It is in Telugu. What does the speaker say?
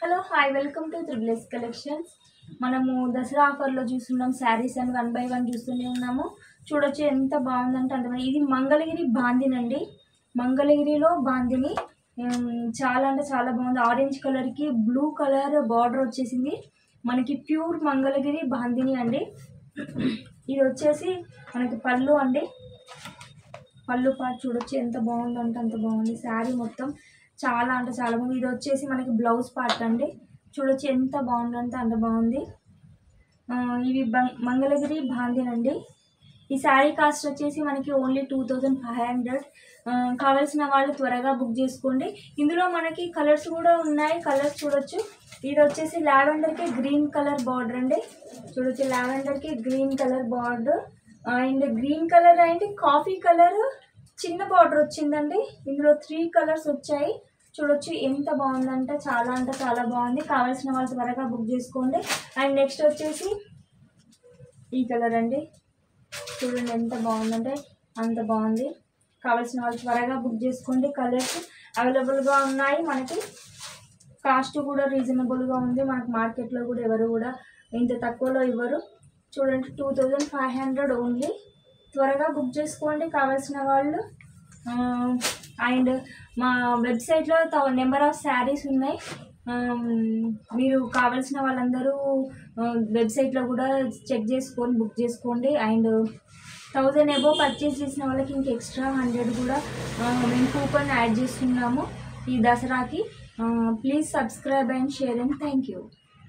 Hello hi welcome to triple S collections. మనము దసరా ఆఫర్లో చూస్తున్నాం శారీస్ అని 1 by 1 చూస్తూనే ఉన్నాము. చూడొచ్చు ఎంత బాగుందంటే అంత ఇది మంగళగిరి బాందిని అండి. మంగళగిరిలో బాందిని చాలా అంటే చాలా బాగుంది. ఆరెంజ్ కలర్కి బ్లూ కలర్ బార్డర్ వచ్చేసింది. మనకి ప్యూర్ మంగళగిరి బాందిని అండి. ఇది వచ్చేసి మనకి పళ్ళు అండి. పళ్ళు పాటు చూడొచ్చు ఎంత బాగుందంటే అంత బాగుంది. శారీ మొత్తం చాలా అంటే చాలా బాగుంది. ఇది వచ్చేసి మనకి బ్లౌజ్ పార్ట్ అండి. చూడొచ్చు ఎంత బాగుందంటే అంత బాగుంది. ఇవి మంగళగిరి బాందిని అండి. ఈ శారీ కాస్ట్ వచ్చేసి మనకి ఓన్లీ 2500. కావాల్సిన వాళ్ళు త్వరగా బుక్ చేసుకోండి. ఇందులో మనకి కలర్స్ కూడా ఉన్నాయి. కలర్స్ చూడొచ్చు. ఇది వచ్చేసి లావెండర్కి గ్రీన్ కలర్ బార్డర్ అండి. చూడొచ్చు లావెండర్కి green colour border and green colour and coffee colour చిన్న బార్డర్ వచ్చిందండి. ఇందులో 3 కలర్స్ వచ్చాయి. చూడొచ్చు ఎంత బాగుందంటే చాలా బాగుంది. కావాల్సిన వాళ్ళు త్వరగా బుక్ చేసుకోండి. అండ్ నెక్స్ట్ వచ్చేసి ఈ కలర్ అండి. చూడండి ఎంత బాగుందంటే అంత బాగుంది. కావాల్సిన వాళ్ళు త్వరగా బుక్ చేసుకోండి. కలర్స్ అవైలబుల్గా ఉన్నాయి. మనకి కాస్ట్ కూడా రీజనబుల్గా ఉంది. మనకి మార్కెట్లో కూడా ఎవరు కూడా ఇంత తక్కువలో ఇవ్వరు. చూడండి 2500 ఓన్లీ. త్వరగా బుక్ చేసుకోండి కావాల్సిన వాళ్ళు. అండ్ మా వెబ్సైట్లో నెంబర్ ఆఫ్ శారీస్ ఉన్నాయి. మీరు కావాల్సిన వాళ్ళందరూ వెబ్సైట్లో కూడా చెక్ చేసుకొని బుక్ చేసుకోండి. అండ్ 1000 అబోవ్ పర్చేస్ చేసిన వాళ్ళకి ఇంక ఎక్స్ట్రా 100 కూడా మేము కూపన్ యాడ్ చేస్తున్నాము ఈ దసరాకి. Please subscribe and share and thank you.